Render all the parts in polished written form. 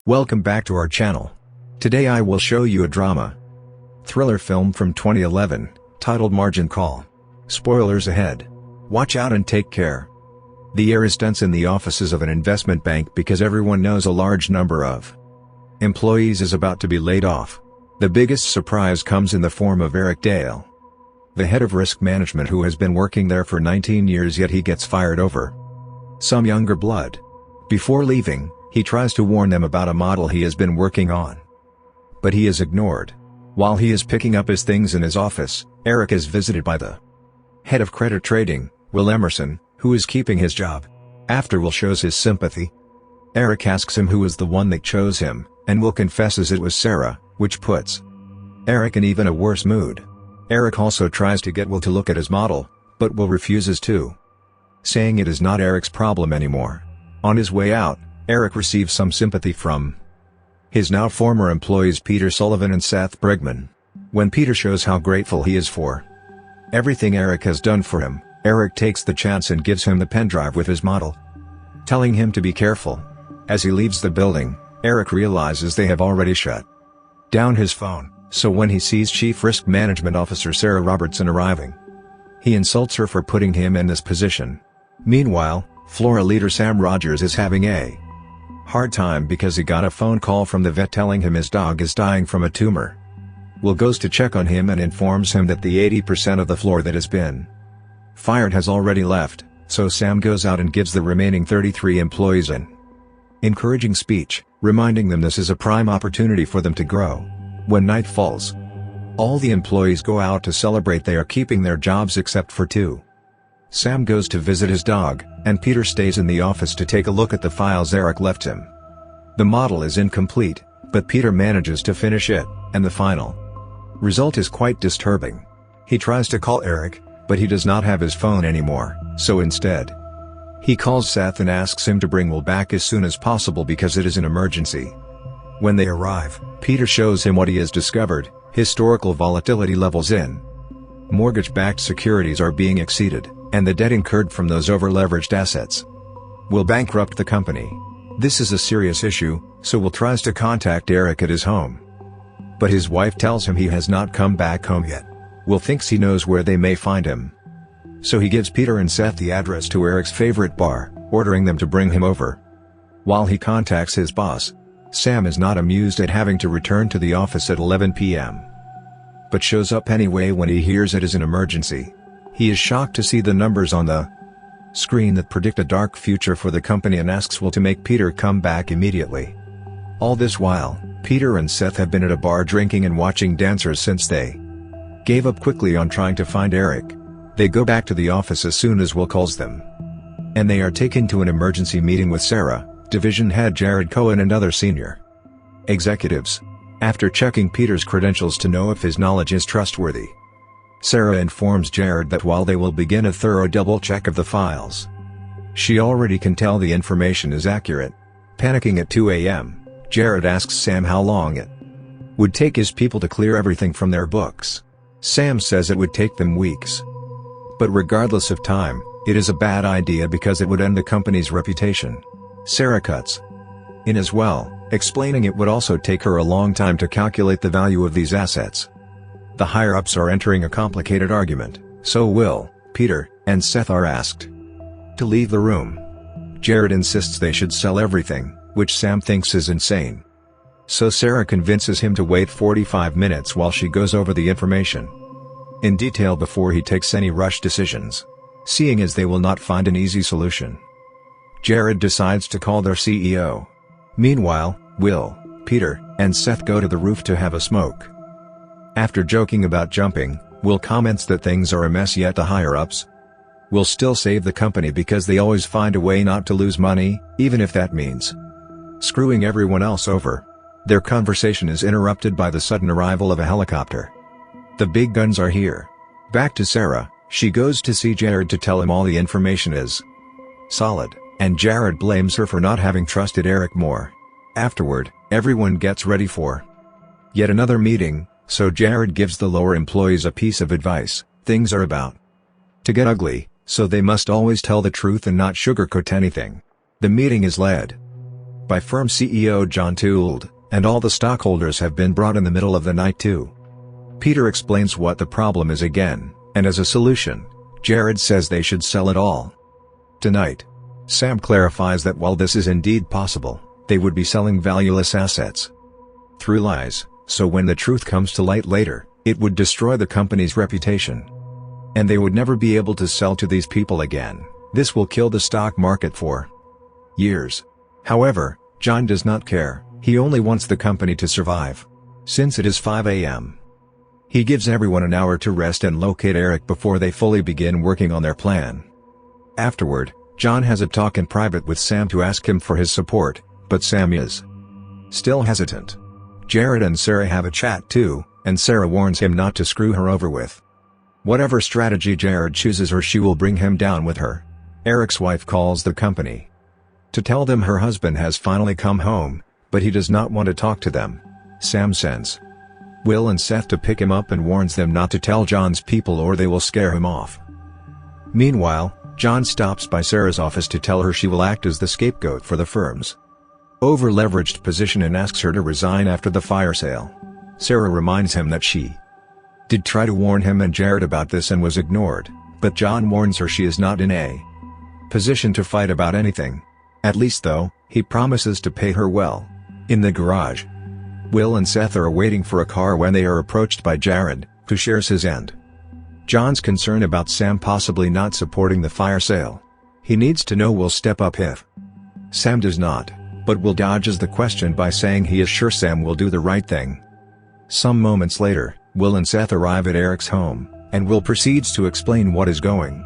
Welcome back to our channel. Today I will show you a drama thriller film from 2011, titled Margin Call. Spoilers ahead. Watch out and take care. The air is tense in the offices of an investment bank because everyone knows a large number of employees is about to be laid off. The biggest surprise comes in the form of Eric Dale, the head of risk management who has been working there for 19 years, yet he gets fired over some younger blood. Before leaving, he tries to warn them about a model he has been working on, but he is ignored. While he is picking up his things in his office, Eric is visited by the head of credit trading, Will Emerson, who is keeping his job. After Will shows his sympathy, Eric asks him who is the one that chose him, and Will confesses it was Sarah, which puts Eric in even a worse mood. Eric also tries to get Will to look at his model, but Will refuses to, saying it is not Eric's problem anymore. On his way out, Eric receives some sympathy from his now former employees Peter Sullivan and Seth Brigman. When Peter shows how grateful he is for everything Eric has done for him, Eric takes the chance and gives him the pen drive with his model, telling him to be careful. As he leaves the building, Eric realizes they have already shut down his phone, so when he sees Chief Risk Management Officer Sarah Robertson arriving, he insults her for putting him in this position. Meanwhile, Flora leader Sam Rogers is having a hard time because he got a phone call from the vet telling him his dog is dying from a tumor. Will goes to check on him and informs him that the 80% of the floor that has been fired has already left, so Sam goes out and gives the remaining 33 employees an encouraging speech, reminding them this is a prime opportunity for them to grow. When night falls, all the employees go out to celebrate they are keeping their jobs except for two. Sam goes to visit his dog, and Peter stays in the office to take a look at the files Eric left him. The model is incomplete, but Peter manages to finish it, and the final result is quite disturbing. He tries to call Eric, but he does not have his phone anymore, so instead, he calls Seth and asks him to bring Will back as soon as possible because it is an emergency. When they arrive, Peter shows him what he has discovered: historical volatility levels in mortgage-backed securities are being exceeded, and the debt incurred from those over-leveraged assets will bankrupt the company. This is a serious issue, so Will tries to contact Eric at his home, but his wife tells him he has not come back home yet. Will thinks he knows where they may find him, so he gives Peter and Seth the address to Eric's favorite bar, ordering them to bring him over. While he contacts his boss, Sam is not amused at having to return to the office at 11 p.m. but shows up anyway when he hears it is an emergency. He is shocked to see the numbers on the screen that predict a dark future for the company and asks Will to make Peter come back immediately. All this while, Peter and Seth have been at a bar drinking and watching dancers since they gave up quickly on trying to find Eric. They go back to the office as soon as Will calls them, and they are taken to an emergency meeting with Sarah, division head Jared Cohen and other senior executives. After checking Peter's credentials to know if his knowledge is trustworthy, Sarah informs Jared that while they will begin a thorough double check of the files, she already can tell the information is accurate. Panicking at 2 a.m., Jared asks Sam how long it would take his people to clear everything from their books. Sam says it would take them weeks, but regardless of time, it is a bad idea because it would end the company's reputation. Sarah cuts in as well, explaining it would also take her a long time to calculate the value of these assets. The higher-ups are entering a complicated argument, so Will, Peter, and Seth are asked to leave the room. Jared insists they should sell everything, which Sam thinks is insane, so Sarah convinces him to wait 45 minutes while she goes over the information in detail before he takes any rush decisions. Seeing as they will not find an easy solution, Jared decides to call their CEO. Meanwhile, Will, Peter, and Seth go to the roof to have a smoke. After joking about jumping, Will comments that things are a mess, yet the higher-ups will still save the company because they always find a way not to lose money, even if that means screwing everyone else over. Their conversation is interrupted by the sudden arrival of a helicopter. The big guns are here. Back to Sarah, she goes to see Jared to tell him all the information is solid, and Jared blames her for not having trusted Eric more. Afterward, everyone gets ready for yet another meeting, so Jared gives the lower employees a piece of advice: things are about to get ugly, so they must always tell the truth and not sugarcoat anything. The meeting is led by firm CEO John Tould, and all the stockholders have been brought in the middle of the night too. Peter explains what the problem is again, and as a solution, Jared says they should sell it all. Tonight, Sam clarifies that while this is indeed possible, they would be selling valueless assets through lies, so when the truth comes to light later, it would destroy the company's reputation. And they would never be able to sell to these people again. This will kill the stock market for years. However, John does not care, he only wants the company to survive. Since it is 5 a.m. he gives everyone an hour to rest and locate Eric before they fully begin working on their plan. Afterward, John has a talk in private with Sam to ask him for his support, but Sam is still hesitant. Jared and Sarah have a chat too, and Sarah warns him not to screw her over with whatever strategy Jared chooses, or she will bring him down with her. Eric's wife calls the company to tell them her husband has finally come home, but he does not want to talk to them. Sam sends Will and Seth to pick him up and warns them not to tell John's people or they will scare him off. Meanwhile, John stops by Sarah's office to tell her she will act as the scapegoat for the firm's over-leveraged position and asks her to resign after the fire sale. Sarah reminds him that she did try to warn him and Jared about this and was ignored, but John warns her she is not in a position to fight about anything. At least though, he promises to pay her well. In the garage, Will and Seth are waiting for a car when they are approached by Jared, who shares his end. John's concerned about Sam possibly not supporting the fire sale. He needs to know Will step up if Sam does not, but Will dodges the question by saying he is sure Sam will do the right thing. Some moments later, Will and Seth arrive at Eric's home, and Will proceeds to explain what is going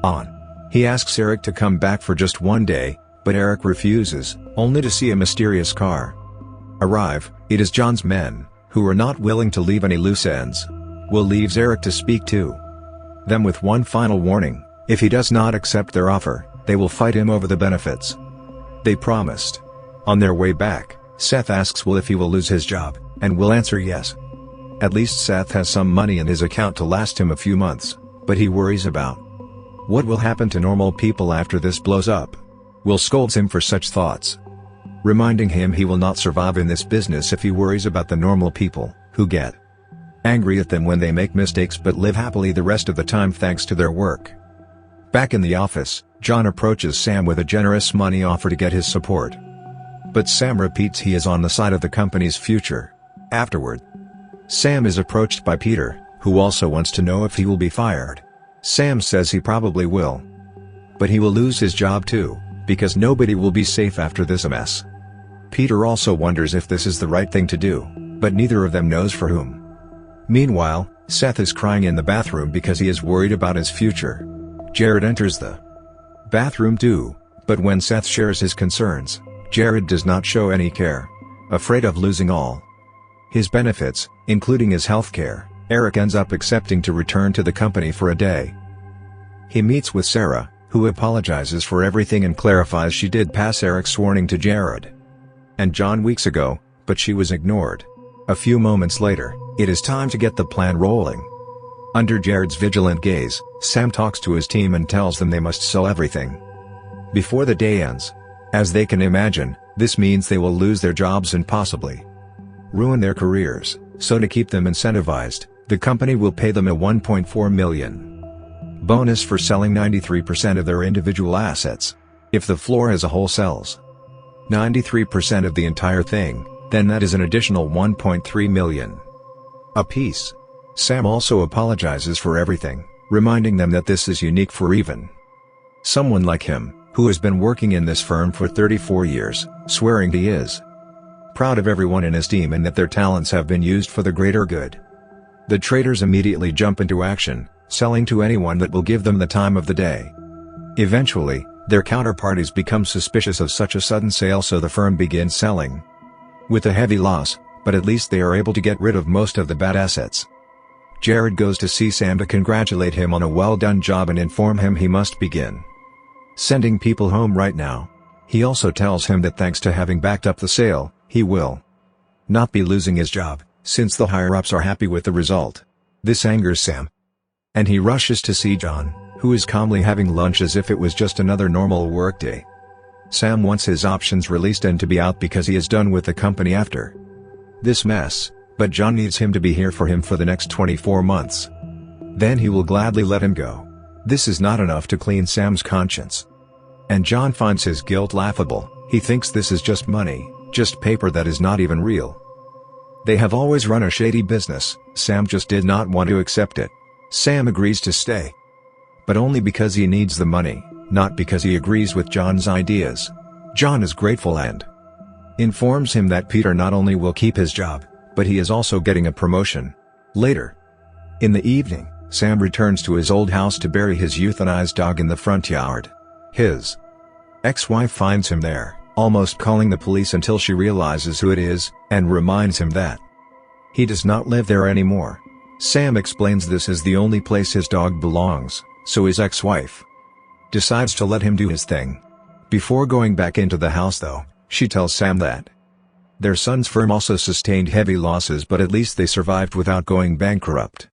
on. He asks Eric to come back for just one day, but Eric refuses, only to see a mysterious car arrive. It is John's men, who are not willing to leave any loose ends. Will leaves Eric to speak to them with one final warning: if he does not accept their offer, they will fight him over the benefits they promised. On their way back, Seth asks Will if he will lose his job, and Will answer yes. At least Seth has some money in his account to last him a few months, but he worries about what will happen to normal people after this blows up. Will scolds him for such thoughts, reminding him he will not survive in this business if he worries about the normal people, who get angry at them when they make mistakes but live happily the rest of the time thanks to their work. Back in the office, John approaches Sam with a generous money offer to get his support. But Sam repeats he is on the side of the company's future. Afterward, Sam is approached by Peter, who also wants to know if he will be fired. Sam says he probably will. But he will lose his job too, because nobody will be safe after this mess. Peter also wonders if this is the right thing to do, but neither of them knows for whom. Meanwhile, Seth is crying in the bathroom because he is worried about his future. Jared enters the bathroom too, but when Seth shares his concerns, Jared does not show any care. Afraid of losing all his benefits, including his health care, Eric ends up accepting to return to the company for a day. He meets with Sarah, who apologizes for everything and clarifies she did pass Eric's warning to Jared and John weeks ago, but she was ignored. A few moments later, it is time to get the plan rolling. Under Jared's vigilant gaze, Sam talks to his team and tells them they must sell everything before the day ends. As they can imagine, this means they will lose their jobs and possibly ruin their careers, so to keep them incentivized, the company will pay them a $1.4 million bonus for selling 93% of their individual assets. If the floor as a whole sells 93% of the entire thing, then that is an additional $1.3 million apiece. Sam also apologizes for everything, reminding them that this is unique for even someone like him, who has been working in this firm for 34 years, swearing he is proud of everyone in his team and that their talents have been used for the greater good. The traders immediately jump into action, selling to anyone that will give them the time of the day. Eventually, their counterparties become suspicious of such a sudden sale, so the firm begins selling with a heavy loss, but at least they are able to get rid of most of the bad assets. Jared goes to see Sam to congratulate him on a well-done job and inform him he must begin sending people home right now. He also tells him that thanks to having backed up the sale, he will not be losing his job, since the higher-ups are happy with the result. This angers Sam, and he rushes to see John, who is calmly having lunch as if it was just another normal workday. Sam wants his options released and to be out because he is done with the company after this mess, but John needs him to be here for him for the next 24 months. Then he will gladly let him go. This is not enough to clean Sam's conscience. And John finds his guilt laughable. He thinks this is just money, just paper that is not even real. They have always run a shady business, Sam just did not want to accept it. Sam agrees to stay. But only because he needs the money, not because he agrees with John's ideas. John is grateful and informs him that Peter not only will keep his job, but he is also getting a promotion. Later, in the evening, Sam returns to his old house to bury his euthanized dog in the front yard. His ex-wife finds him there, almost calling the police until she realizes who it is, and reminds him that he does not live there anymore. Sam explains this is the only place his dog belongs, so his ex-wife decides to let him do his thing. Before going back into the house though, she tells Sam that their son's firm also sustained heavy losses, but at least they survived without going bankrupt.